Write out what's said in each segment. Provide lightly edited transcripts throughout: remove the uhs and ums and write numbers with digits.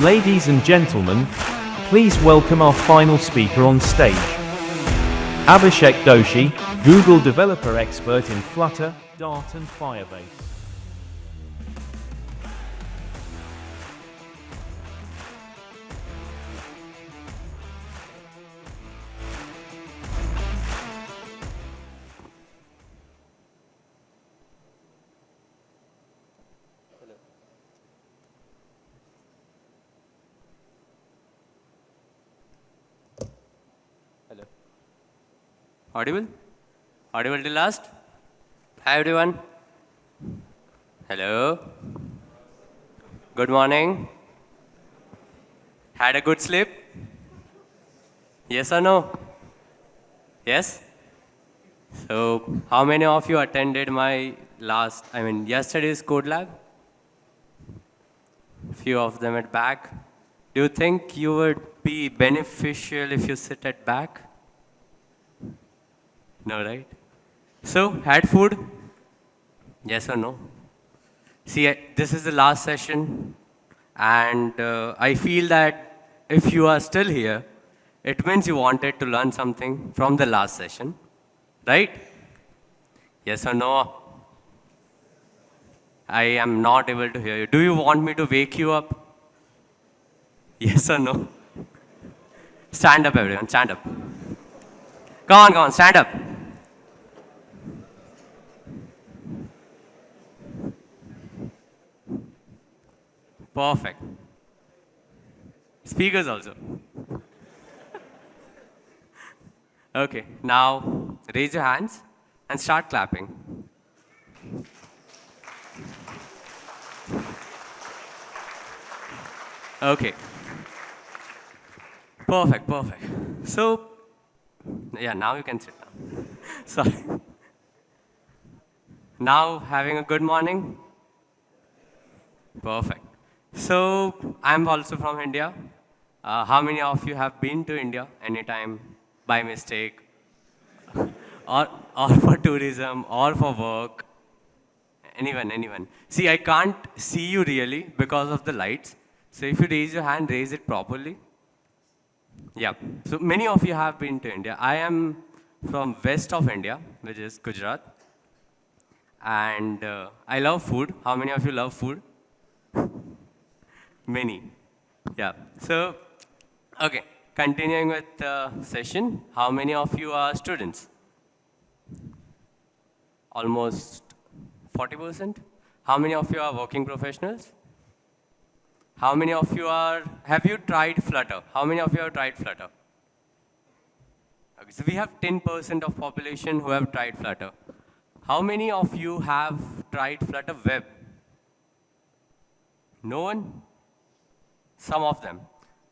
Ladies and gentlemen, please welcome our final speaker on stage. Abishek Doshi, Google developer expert in Flutter, Dart and Firebase. Hello. Audible? Audible till last? Hi everyone. Hello. Good morning. Had a good sleep? Yes or no? Yes? So, how many of you attended my yesterday's code lab? Few of them at back. Do you think you would be beneficial if you sit at back? No, right? So, had food? Yes or no? See, this is the last session, and I feel that if you are still here, it means you wanted to learn something from the last session, right? Yes or no? I am not able to hear you. Do you want me to wake you up? Yes or no? Stand up, everyone, stand up. Come on, stand up. Perfect. Speakers also. Okay, now raise your hands and start clapping. Okay. Perfect. So, yeah, now you can sit down. Sorry. Now, having a good morning? Perfect. So, I'm also from India. How many of you have been to India anytime by mistake? or for tourism, or for work? Anyone? See, I can't see you really because of the lights. So if you raise your hand, raise it properly. Yeah. So many of you have been to India. I am from west of India, which is Gujarat. And I love food. How many of you love food? Many. Yeah. So, okay. Continuing with the session, how many of you are students? Almost 40%. How many of you are working professionals? How many of you have you tried Flutter? How many of you have tried Flutter? Okay, so we have 10% of population who have tried Flutter. How many of you have tried Flutter Web? No one? Some of them.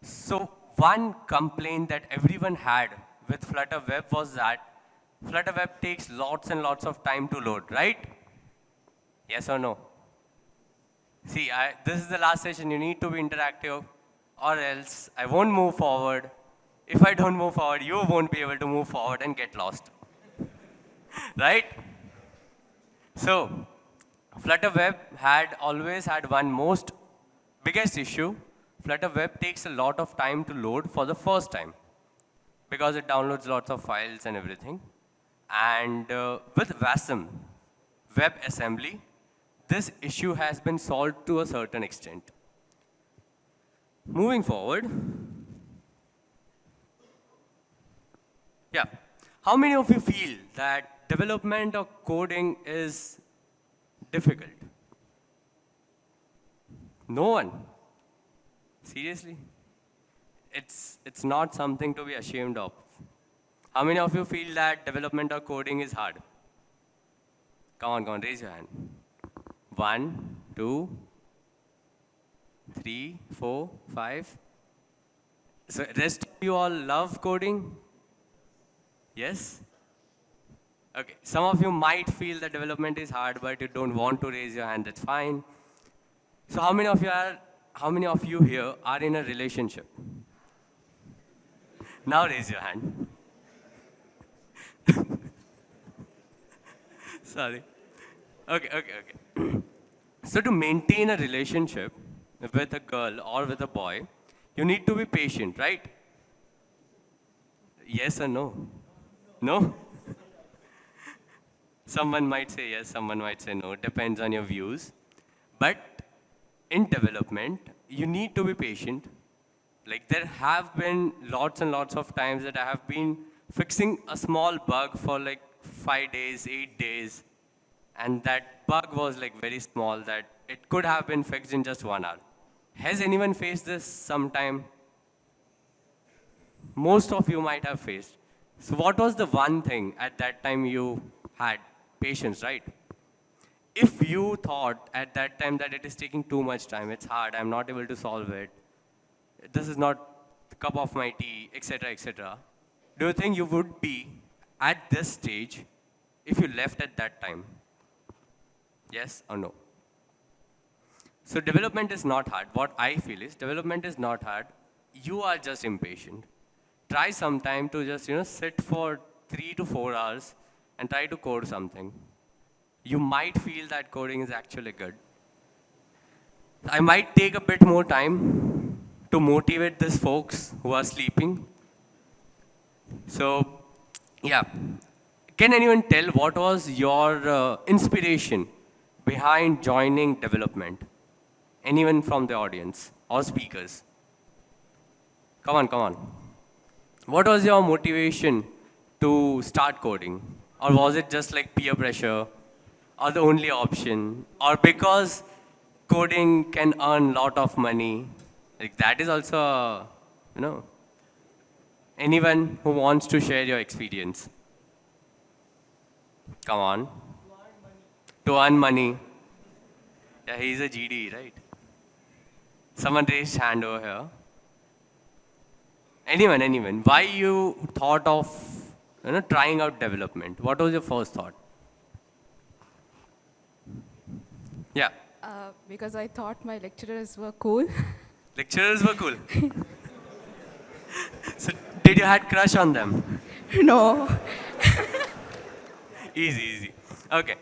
So one complaint that everyone had with Flutter Web was that Flutter Web takes lots and lots of time to load, right? Yes or no? See, this is the last session. You need to be interactive, or else I won't move forward. If I don't move forward, you won't be able to move forward and get lost. Right? So, Flutter Web always had one biggest issue. Flutter Web takes a lot of time to load for the first time because it downloads lots of files and everything. And with WASM, WebAssembly, this issue has been solved to a certain extent. Moving forward, yeah. How many of you feel that development or coding is difficult? No one. Seriously? It's not something to be ashamed of. How many of you feel that development or coding is hard? Come on, raise your hand. 1, 2, 3, 4, 5. So rest of you all love coding? Yes? Okay, some of you might feel that development is hard, but you don't want to raise your hand, that's fine. So how many of you here are in a relationship? Now raise your hand. Sorry. Okay. So to maintain a relationship, with a girl or with a boy, you need to be patient, right? Yes or no? No? Someone might say yes, someone might say no, depends on your views. But in development, you need to be patient. Like there have been lots and lots of times that I have been fixing a small bug for like 5 days, 8 days, and that bug was like very small that it could have been fixed in just 1 hour. Has anyone faced this sometime? Most of you might have faced. So what was the one thing at that time you had? Patience, right? If you thought at that time that it is taking too much time, it's hard, I'm not able to solve it, this is not the cup of my tea, etc., etc., do you think you would be at this stage if you left at that time? Yes or no? So development is not hard. What I feel is development is not hard. You are just impatient. Try sometime to just sit for 3 to 4 hours and try to code something. You might feel that coding is actually good. I might take a bit more time to motivate these folks who are sleeping. So, yeah. Can anyone tell what was your inspiration behind joining development? Anyone from the audience or speakers? Come on, come on. What was your motivation to start coding? Or was it just like peer pressure? Or the only option? Or because coding can earn lot of money? Like that is also, anyone who wants to share your experience? Come on. To earn money. Yeah, he's a GD, right? Someone raised hand over here. Anyone. Why you thought of trying out development? What was your first thought? Yeah. Because I thought my lecturers were cool. Lecturers were cool. So did you had crush on them? No. Easy. Okay.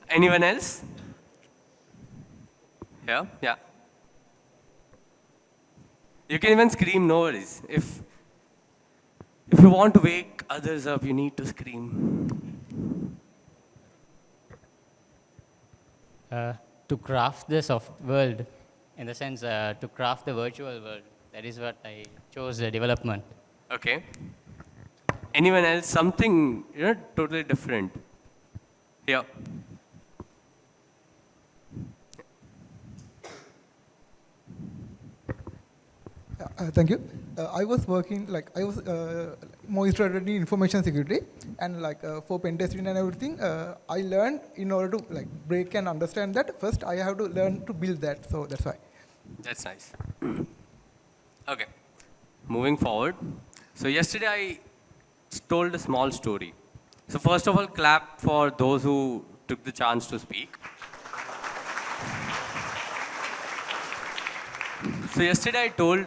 Anyone else? Yeah. You can even scream, no worries. If you want to wake others up, you need to scream. To craft the soft world, in the sense to craft the virtual world. That is what I chose the development. Okay. Anyone else? Something totally different. Yeah. Thank you. I was working, I was more interested in information security, and for pen testing and everything, I learned in order to break and understand that, first I have to learn to build that, so that's why. That's nice. Okay. Moving forward. So yesterday I told a small story. So first of all, clap for those who took the chance to speak. So yesterday I told,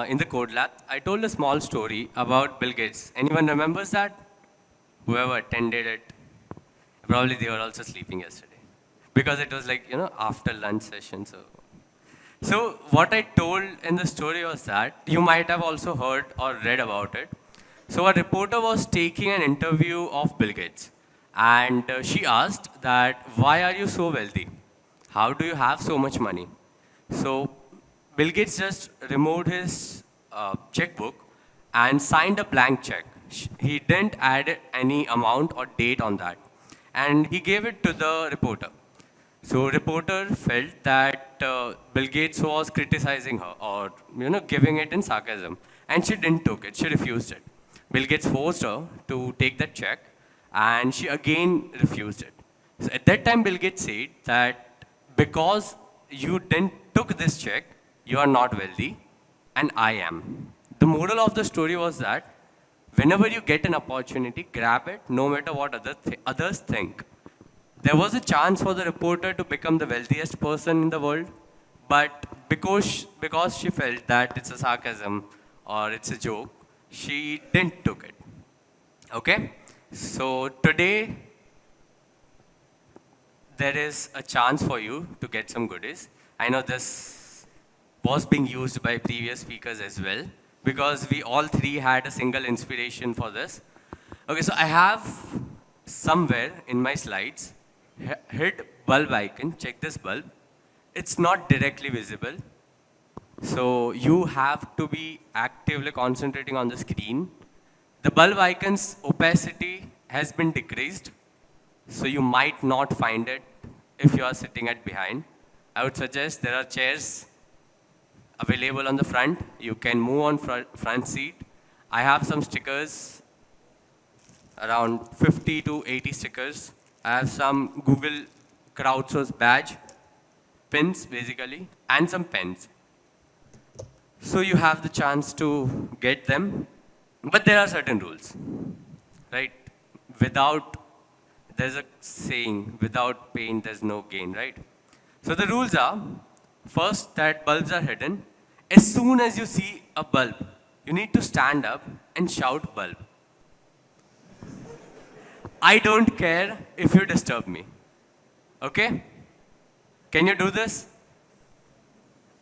in the code lab, I told a small story about Bill Gates. Anyone remembers that? Whoever attended it, probably they were also sleeping yesterday. Because it was after lunch session. So what I told in the story was that, you might have also heard or read about it. So a reporter was taking an interview of Bill Gates. And she asked that, why are you so wealthy? How do you have so much money? So Bill Gates just removed his checkbook and signed a blank check. He didn't add any amount or date on that. And he gave it to the reporter. So reporter felt that Bill Gates was criticizing her or giving it in sarcasm. And she didn't took it. She refused it. Bill Gates forced her to take that check, and she again refused it. So at that time, Bill Gates said that because you didn't took this check, you are not wealthy, and I am. The moral of the story was that whenever you get an opportunity, grab it, no matter what others think. There was a chance for the reporter to become the wealthiest person in the world, but because she felt that it's a sarcasm or it's a joke, she didn't took it. Okay? So today, there is a chance for you to get some goodies. I know this was being used by previous speakers as well, because we all three had a single inspiration for this. Okay, so I have somewhere in my slides, hit bulb icon, check this bulb. It's not directly visible. So you have to be actively concentrating on the screen. The bulb icon's opacity has been decreased, so you might not find it if you are sitting at behind. I would suggest there are chairs available on the front. You can move on front seat. I have some stickers, around 50 to 80 stickers. I have some Google crowdsource badge, pins basically, and some pens. So you have the chance to get them, but there are certain rules, right? There's a saying, without pain, there's no gain, right? So the rules are, first, that bulbs are hidden. As soon as you see a bulb, you need to stand up and shout bulb. I don't care if you disturb me, okay? Can you do this?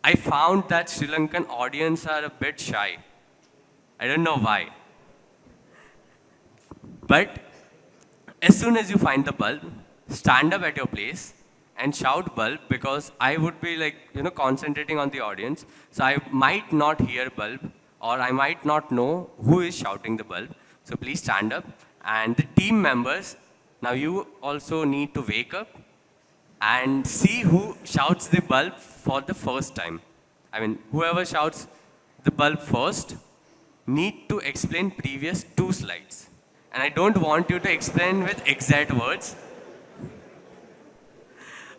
I found that Sri Lankan audience are a bit shy. I don't know why. But as soon as you find the bulb, stand up at your place and shout bulb, because I would be like, concentrating on the audience. So I might not hear bulb, or I might not know who is shouting the bulb. So please stand up. And the team members, now you also need to wake up and see who shouts the bulb for the first time. I mean, whoever shouts the bulb first need to explain previous 2 slides. And I don't want you to explain with exact words.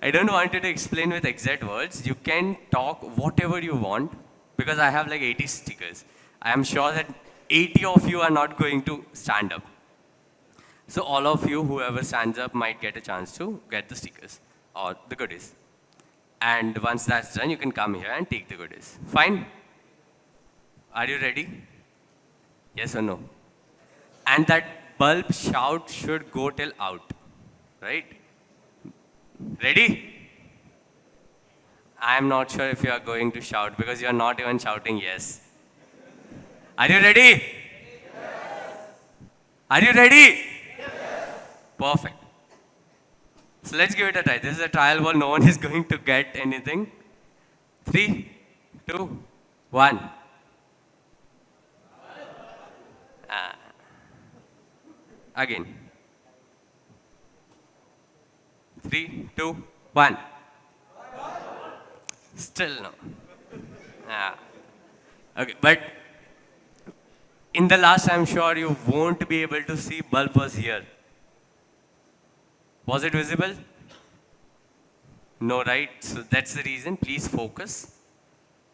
I don't want you to explain with exact words. You can talk whatever you want, because I have like 80 stickers. I am sure that 80 of you are not going to stand up. So all of you, whoever stands up, might get a chance to get the stickers or the goodies. And once that's done, you can come here and take the goodies. Fine? Are you ready? Yes or no? And that bulb shout should go till out, right? Ready? I am not sure if you are going to shout, because you are not even shouting yes. Are you ready? Yes. Are you ready? Yes. Perfect. So let's give it a try. This is a trial ball. No one is going to get anything. 3, 2, 1. Again. 3, 2, 1. Still no. Okay, but in the last, I'm sure you won't be able to see bulb was here. Was it visible? No, right? So that's the reason. Please focus.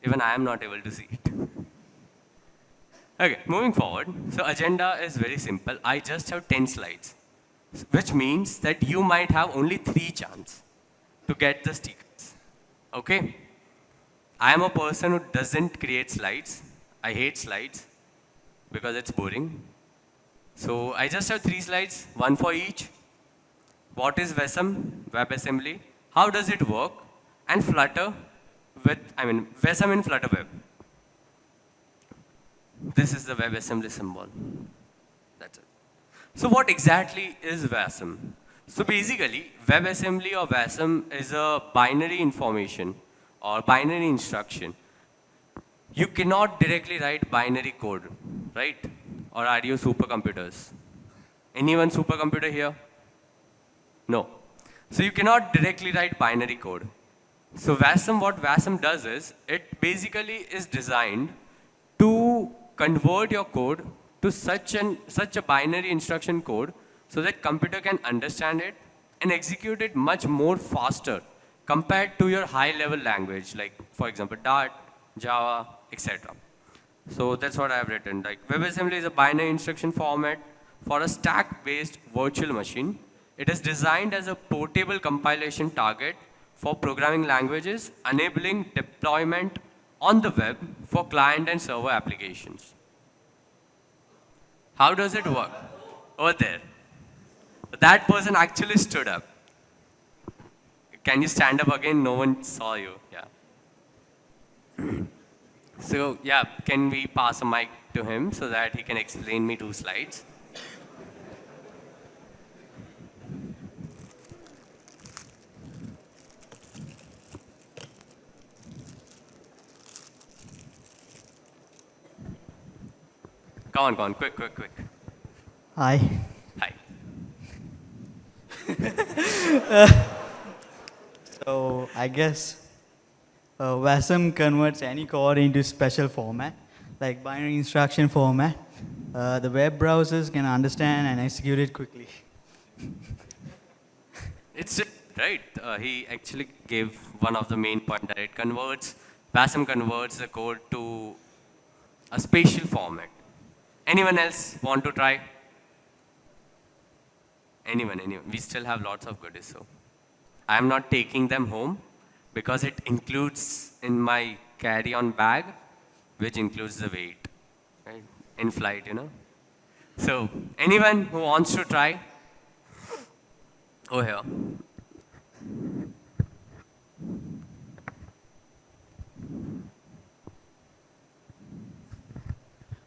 Even I am not able to see it. Okay, moving forward. So agenda is very simple. I just have 10 slides, which means that you might have only 3 chances to get the stickers. Okay? I am a person who doesn't create slides. I hate slides because it's boring. So I just have 3 slides, 1 for each. What is WASM, WebAssembly? How does it work? And Flutter WASM in Flutter Web. This is the WebAssembly symbol. That's it. So what exactly is WASM? So basically, WebAssembly or WASM is a binary information or binary instruction. You cannot directly write binary code, right? Or are you supercomputers? Anyone supercomputer here? No. So you cannot directly write binary code. So WASM, what WASM does is, it basically is designed to convert your code to such a binary instruction code so that computer can understand it and execute it much more faster compared to your high-level language, like, for example, Dart, Java, etc. So that's what I have written. Like, WebAssembly is a binary instruction format for a stack-based virtual machine. It is designed as a portable compilation target for programming languages, enabling deployment on the web for client and server applications. How does it work? Over there. That person actually stood up. Can you stand up again? No one saw you. Yeah. So yeah, can we pass a mic to him so that he can explain me 2 slides? Come on, quick. Hi. Hi. So I guess WASM converts any code into special format, like binary instruction format. The web browsers can understand and execute it quickly. It's right. He actually gave one of the main point that it converts, WASM converts the code to a spatial format. Anyone else want to try? Anyone. We still have lots of goodies, so I'm not taking them home because it includes in my carry-on bag, which includes the weight, right? In flight, So, anyone who wants to try? Oh, here.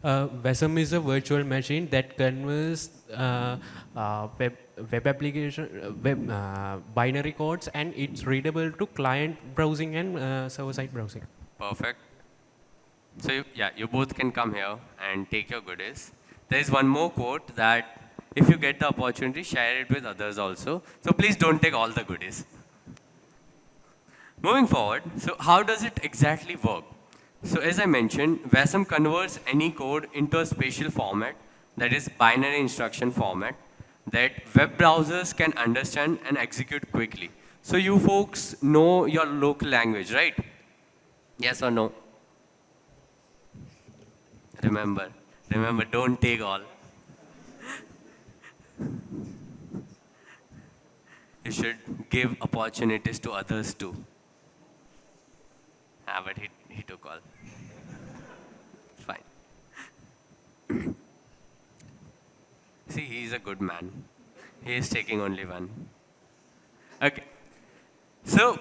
WASM is a virtual machine that converts web application binary codes, and it's readable to client browsing and server-side browsing. Perfect. So, you both can come here and take your goodies. There is one more quote that if you get the opportunity, share it with others also. So, please don't take all the goodies. Moving forward, so how does it exactly work? So as I mentioned, WASM converts any code into a spatial format, that is binary instruction format, that web browsers can understand and execute quickly. So you folks know your local language, right? Yes or no? Remember, don't take all. You should give opportunities to others too. But he took all. Fine. See, he's a good man. He is taking only one. Okay. So,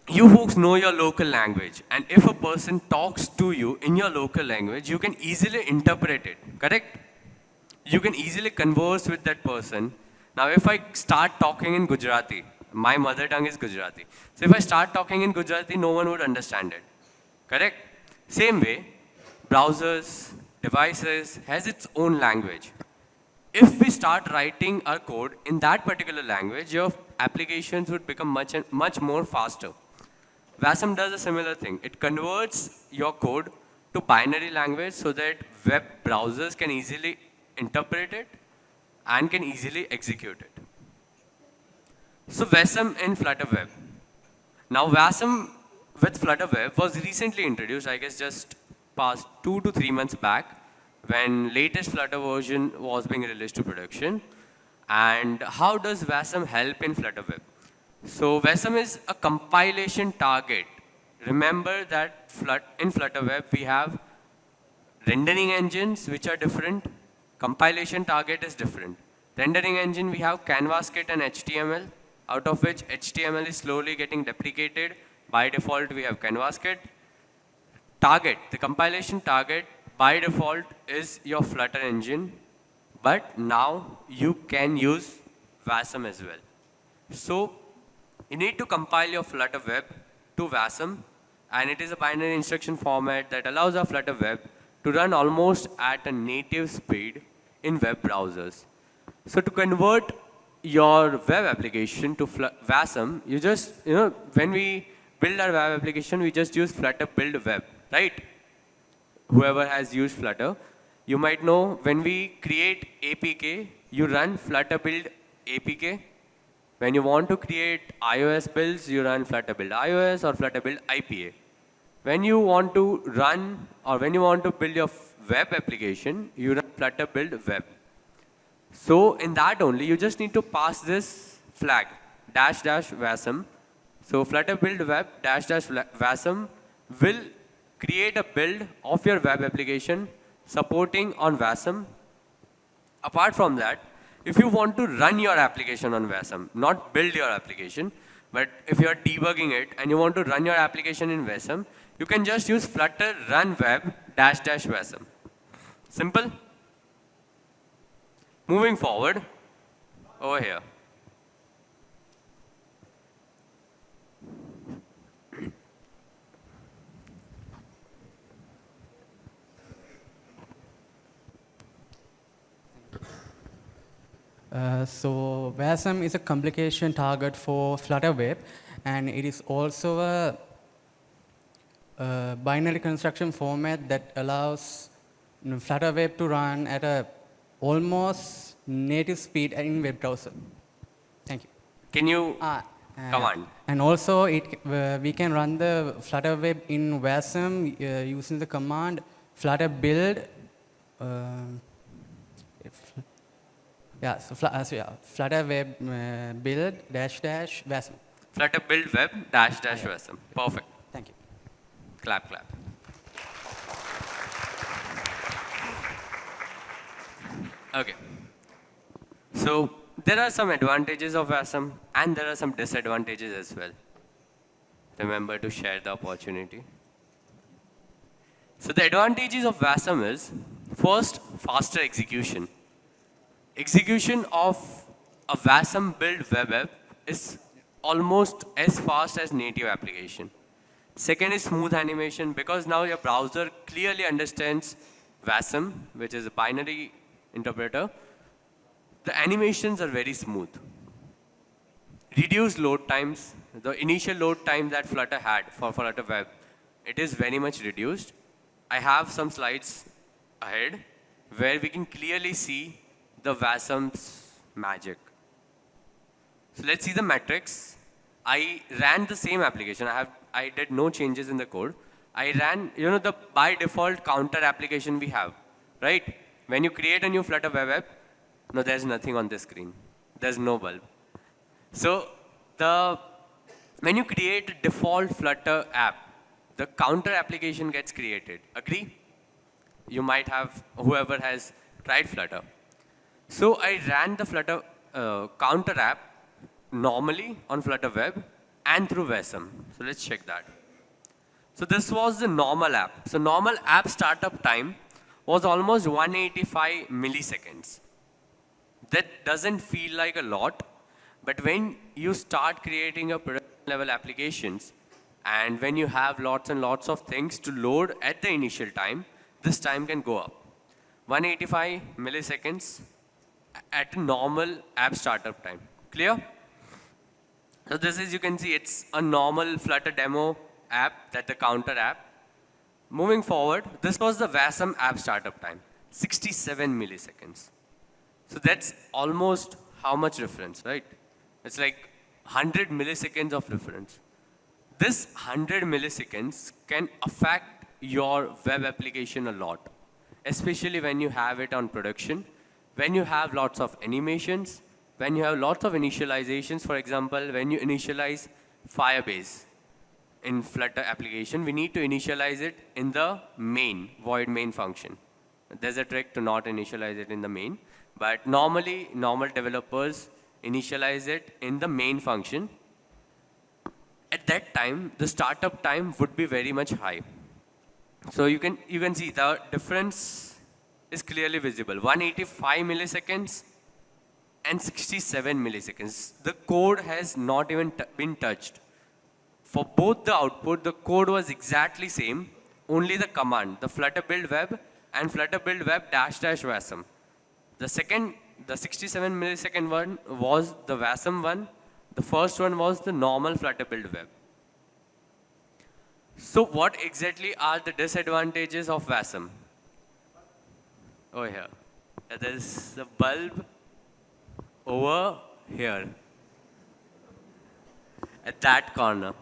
you folks know your local language, and if a person talks to you in your local language, you can easily interpret it, correct? You can easily converse with that person. Now, if I start talking in Gujarati, my mother tongue is Gujarati. So if I start talking in Gujarati, no one would understand it. Correct? Same way, browsers, devices has its own language. If we start writing our code in that particular language, your applications would become much more faster. WASM does a similar thing. It converts your code to binary language so that web browsers can easily interpret it and can easily execute it. So WASM in Flutter Web. Now WASM with Flutter Web was recently introduced, I guess just past 2 to 3 months back, when latest Flutter version was being released to production. And how does WASM help in Flutter Web? So WASM is a compilation target. Remember that in Flutter Web we have rendering engines which are different. Compilation target is different. Rendering engine we have CanvasKit and HTML, out of which HTML is slowly getting deprecated. By default, we have CanvasKit. Target, the compilation target, by default is your Flutter engine, but now you can use WASM as well. So you need to compile your Flutter Web to WASM, and it is a binary instruction format that allows our Flutter Web to run almost at a native speed in web browsers. So to convert your web application to WASM, you just, when we build our web application, we just use Flutter build web, right? Whoever has used Flutter, you might know when we create APK, you run Flutter build APK. When you want to create iOS builds, you run Flutter build iOS or Flutter build IPA. When you want to run or when you want to build your web application, you run Flutter build web. So in that only, you just need to pass this flag, --wasm. So Flutter build web --wasm will create a build of your web application supporting on WASM. Apart from that, if you want to run your application on WASM, not build your application, but if you are debugging it and you want to run your application in WASM, you can just use Flutter run web dash dash WASM. Simple. Moving forward, over here. So WASM is a complication target for Flutter web, and it is also a binary construction format that allows Flutter web to run at a almost native speed in web browser. Thank you. Can you command? And also, we can run the Flutter web in WASM using the command flutter build. Flutter web build dash dash WASM. Flutter build web dash dash WASM. Perfect. Thank you. Clap, clap. Okay. So there are some advantages of WASM and there are some disadvantages as well. Remember to share the opportunity. So the advantages of WASM is, first, faster execution. Execution of a WASM build web app is almost as fast as native application. Second is smooth animation, because now your browser clearly understands WASM, which is a binary interpreter. The animations are very smooth. Reduced load times. The initial load time that Flutter had for Flutter web, it is very much reduced. I have some slides ahead where we can clearly see the WASM's magic. So let's see the metrics. I ran the same application. I did no changes in the code. I ran, the by default counter application we have, right? When you create a new Flutter web app, no, there's nothing on the screen. There's no bulb. So when you create a default Flutter app, the counter application gets created. Agree? You might have, whoever has tried Flutter. So I ran the Flutter counter app normally on Flutter web and through WASM. So let's check that. So this was the normal app. So normal app startup time was almost 185 milliseconds. That doesn't feel like a lot, but when you start creating a production level applications, and when you have lots and lots of things to load at the initial time, this time can go up. 185 milliseconds at a normal app startup time. Clear? So this is, you can see, it's a normal Flutter demo app, that the counter app. Moving forward, this was the WASM app startup time, 67 milliseconds. So that's almost how much difference, right? It's like 100 milliseconds of difference. This 100 milliseconds can affect your web application a lot, especially when you have it on production, when you have lots of animations, when you have lots of initializations. For example, when you initialize Firebase in Flutter application, we need to initialize it in the main, void main function. There's a trick to not initialize it in the main, but normally, normal developers initialize it in the main function. At that time, the startup time would be very much high. So you can see the difference is clearly visible. 185 milliseconds and 67 milliseconds. The code has not even been touched. For both the output, the code was exactly same, only the command, the Flutter build web and Flutter build web dash dash WASM. The 67 millisecond one was the WASM one. The first one was the normal Flutter build web. So what exactly are the disadvantages of WASM? Oh, here. There's the bulb over here at that corner.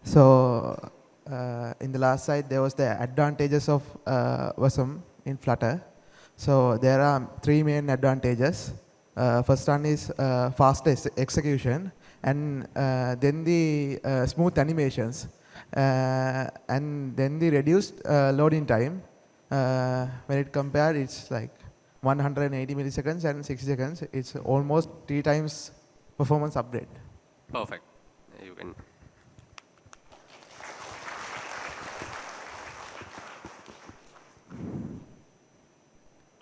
So in the last slide, there was the advantages of WASM in Flutter. So there are three main advantages. First one is fast execution, and then the smooth animations, and then the reduced loading time. When it compared, it's like 180 milliseconds and 60 seconds. It's almost 3 times performance upgrade. Perfect. You can.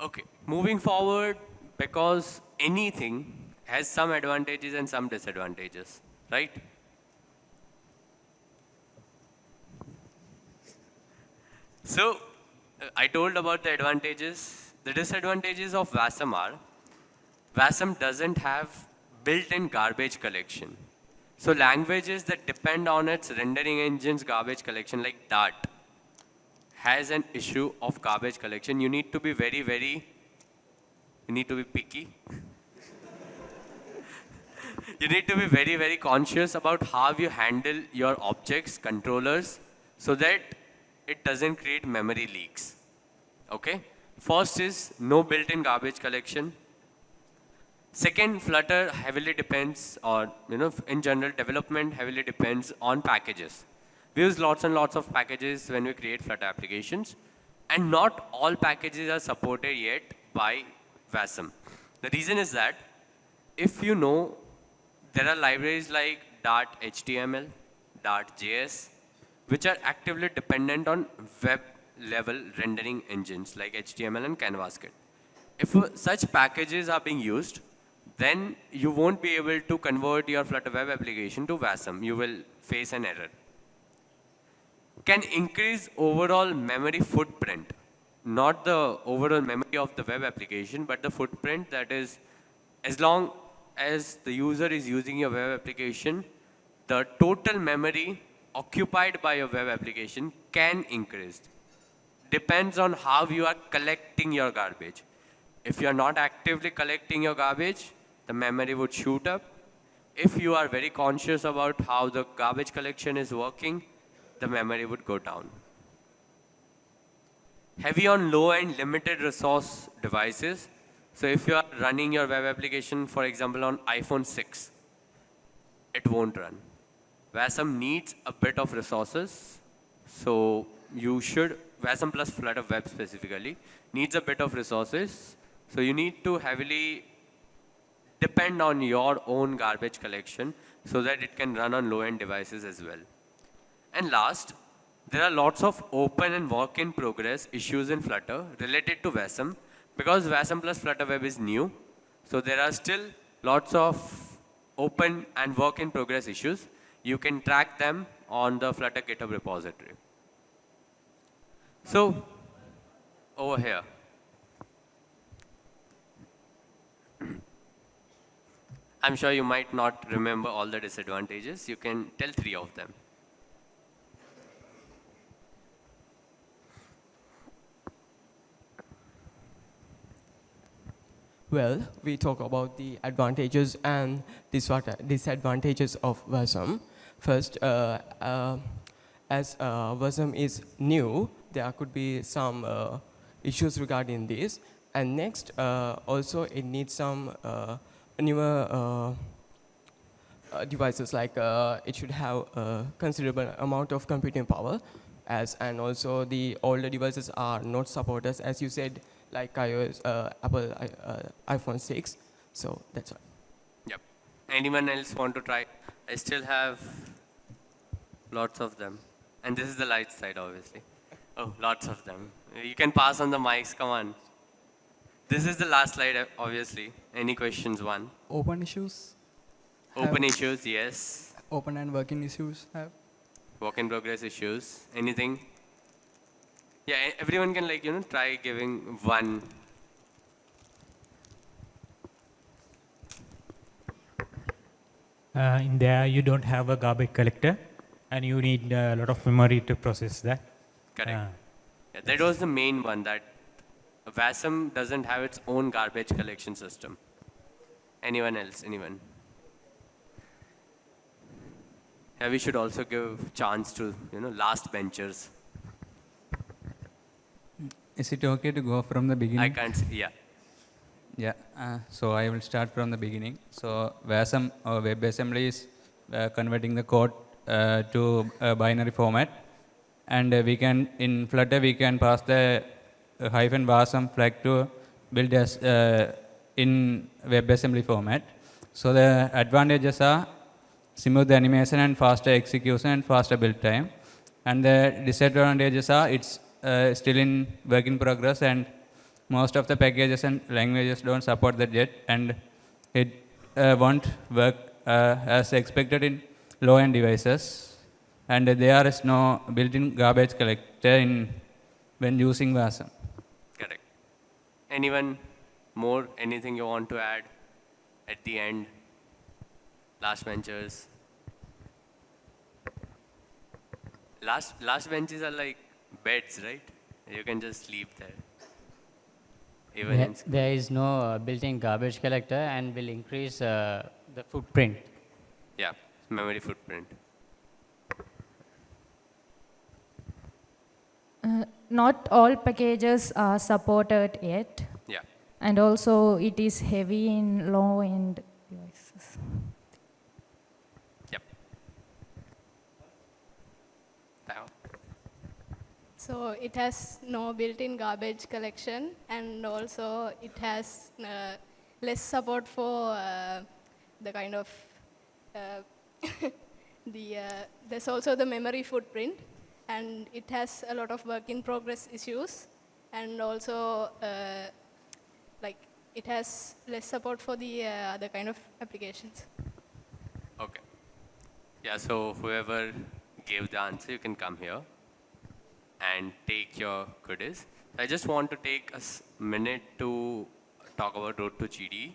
Okay, moving forward, because anything has some advantages and some disadvantages, right? So, I told about the advantages. The disadvantages of WASM are, WASM doesn't have built-in garbage collection. So languages that depend on its rendering engine's garbage collection, like Dart, has an issue of garbage collection. You need to be you need to be picky. You need to be very, very conscious about how you handle your objects, controllers, so that it doesn't create memory leaks. Okay? First is no built-in garbage collection. Second, Flutter heavily depends, or in general, development heavily depends on packages. We use lots and lots of packages when we create Flutter applications, and not all packages are supported yet by WASM. The reason is that if you know, there are libraries like Dart HTML, Dart JS, which are actively dependent on web-level rendering engines like HTML and CanvasKit. If such packages are being used, then you won't be able to convert your Flutter web application to WASM. You will face an error. Can increase overall memory footprint, not the overall memory of the web application, but the footprint, that is, as long as the user is using your web application, the total memory occupied by your web application can increase. Depends on how you are collecting your garbage. If you are not actively collecting your garbage, the memory would shoot up. If you are very conscious about how the garbage collection is working, the memory would go down. Heavy on low and limited resource devices. So if you are running your web application, for example, on iPhone 6, it won't run. WASM needs a bit of resources. So you should, WASM plus Flutter Web specifically, needs a bit of resources. So you need to heavily depend on your own garbage collection so that it can run on low-end devices as well. And last, there are lots of open and work-in-progress issues in Flutter related to WASM, because WASM plus Flutter Web is new. So there are still lots of open and work-in-progress issues. You can track them on the Flutter GitHub repository. So over here, I'm sure you might not remember all the disadvantages. You can tell 3 of them. Well, we talk about the advantages and disadvantages of WASM. First, as WASM is new, there could be some issues regarding this. And next, also it needs some newer devices, like it should have a considerable amount of computing power, and also the older devices are not supported, as you said, like iOS, Apple iPhone 6. So that's all. Yep. Anyone else want to try? I still have lots of them. And this is the light side, obviously. Oh, lots of them. You can pass on the mics, come on. This is the last slide, obviously. Any questions, one? Open issues? Open issues, yes. Open and working issues have? Work in progress issues. Anything? Yeah, everyone can try giving one. In there, you don't have a garbage collector, and you need a lot of memory to process that. Correct. Yeah, that was the main one, that WASM doesn't have its own garbage collection system. Anyone else? Anyone? Yeah, we should also give chance to last benchers. Is it okay to go from the beginning? I can't see, yeah. Yeah, so I will start from the beginning. So WASM or WebAssembly is converting the code to a binary format. And we can, in Flutter, we can pass the -WASM flag to built as in WebAssembly format. So the advantages are smooth animation and faster execution and faster build time. And the disadvantages are it's still in work in progress, and most of the packages and languages don't support that yet, and it won't work as expected in low-end devices. And there is no built-in garbage collector when using WASM. Correct. Anyone more? Anything you want to add at the end? Last benchers. Last benches are like beds, right? You can just sleep there. Even in school. There is no built-in garbage collector and will increase the footprint. Yeah, memory footprint. Not all packages are supported yet. Yeah. And also it is heavy in low-end devices. Yep. So it has no built-in garbage collection, and also it has less support for the kind of there's also the memory footprint, and it has a lot of work in progress issues, and also like it has less support for the other kind of applications. Okay. Yeah, so whoever gave the answer, you can come here and take your goodies. I just want to take a minute to talk about Road to GD.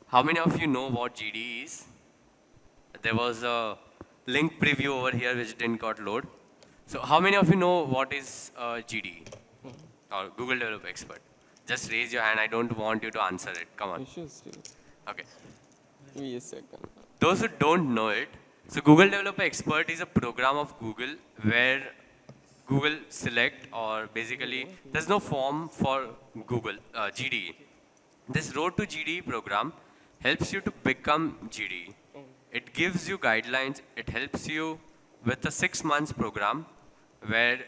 How many of you know what GD is? There was a link preview over here which didn't got load. So how many of you know what is GD or Google Developer Expert? Just raise your hand. I don't want you to answer it. Come on. Okay. Give me a second. Those who don't know it, so Google Developer Expert is a program of Google where Google select, or basically there's no form for Google GD. This Road to GD program helps you to become GD. It gives you guidelines. It helps you with a 6 months program where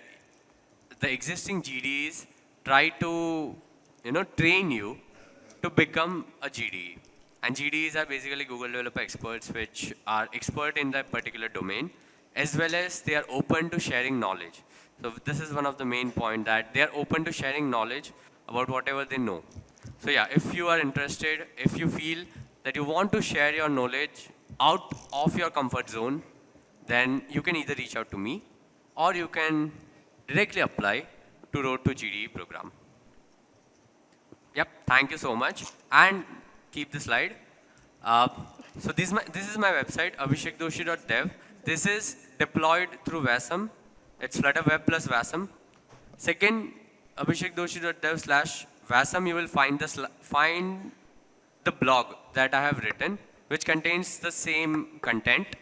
the existing GDs try to train you to become a GD. And GDs are basically Google Developer Experts, which are expert in that particular domain, as well as they are open to sharing knowledge. So this is one of the main points, that they are open to sharing knowledge about whatever they know. So yeah, if you are interested, if you feel that you want to share your knowledge out of your comfort zone, then you can either reach out to me or you can directly apply to Road to GD program. Yep, thank you so much. And keep the slide. So this is my website, abhishekdoshi.dev. This is deployed through WASM. It's Flutter Web plus WASM. Second, abhishekdoshi.dev/WASM, you will find the blog that I have written, which contains the same content.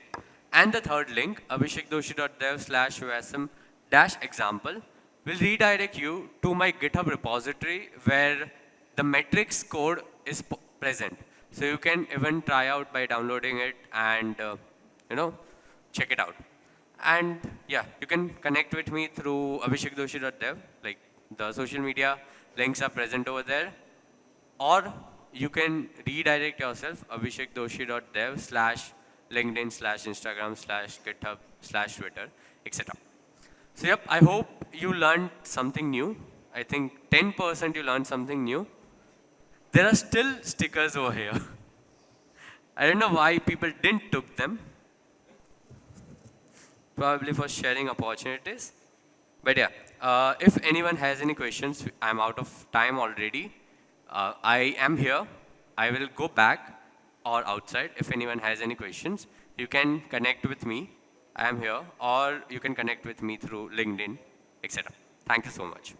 And the third link, abhishekdoshi.dev/WASM-example, will redirect you to my GitHub repository where the metrics code is present. So you can even try out by downloading it and check it out. And yeah, you can connect with me through abhishekdoshi.dev. Like the social media links are present over there. Or you can redirect yourself abhishekdoshi.dev/LinkedIn/Instagram/GitHub/Twitter, etc. So yep, I hope you learned something new. I think 10% you learned something new. There are still stickers over here. I don't know why people didn't took them. Probably for sharing opportunities. But yeah, if anyone has any questions, I'm out of time already. I am here. I will go back or outside. If anyone has any questions, you can connect with me. I am here. Or you can connect with me through LinkedIn, etc. Thank you so much.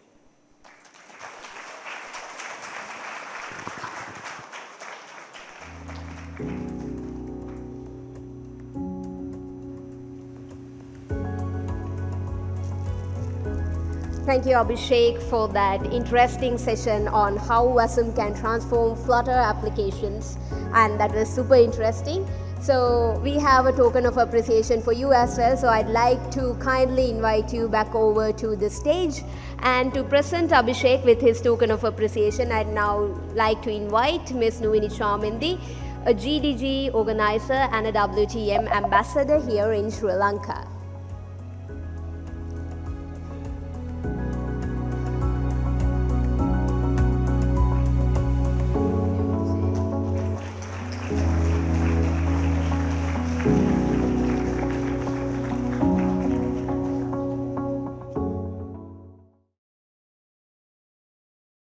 Thank you, Abhishek, for that interesting session on how WASM can transform Flutter applications, and that was super interesting. So we have a token of appreciation for you as well. So I'd like to kindly invite you back over to the stage. And to present Abhishek with his token of appreciation, I'd now like to invite Ms. Nuvini Chamindi, a GDG organizer and a WTM ambassador here in Sri Lanka.